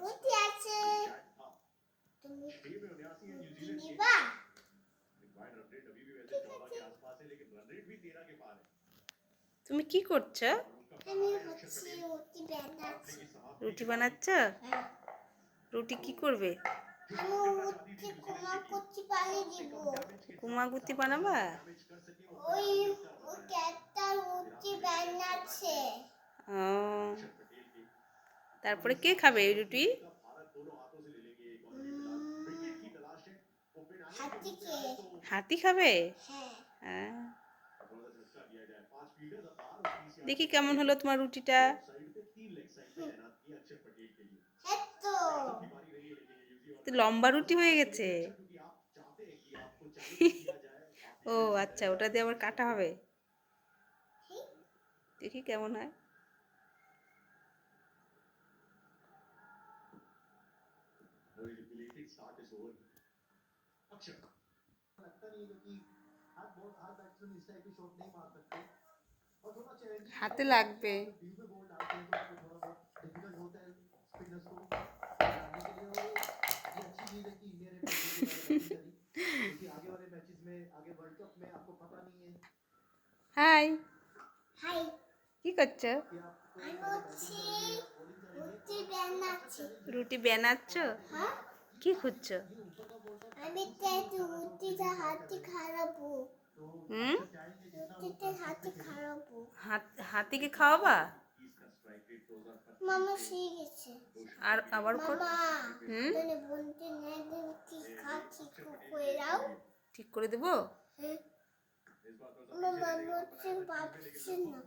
রুটি আছে। তুমি রুটি নিবা? ঠিক আছে। তুমি কি করছো? আমি হচ্ছে রুটি বানাচ্ছি। রুটি বানাচ্ছ? হ্যাঁ। রুটি কি করবে? আমি রুটি কুমা করছি পানি দিব। কুমাগুতি বানাবা? ওই ওই ক্যাটটা রুটি বানাচ্ছে। ও, তারপরে কে খাবে এই রুটি? হাতিকে। হাতি খাবে? হ্যাঁ। হ্যাঁ। দেখি কেমন হলো তোমার রুটিটা। এতো তো লম্বা রুটি হয়ে গেছে। ও আচ্ছা, ওটা দিয়ে আবার কাটা হবে। দেখি কেমন হয়। হাতে লাগবে। Hi, hi. কি করছো? আমি হচ্ছে রুটি বানাচ্ছি। রুটি বানাচ্ছ? হ্যাঁ। কি খুঁজছো? আমি তাই রুটিটা হাতে খাওয়াবো। হুম? রুটিতে হাতে খাওয়াবো। হাতিকে খাওয়াবা? মামা শিখে গেছে। আর আবার মামা হুম, তুমি বলতে নেই কি খাচ্ছি করে দাও। ঠিক করে দেবো। হ্যাঁ। মামা বলছে ভাবছি না।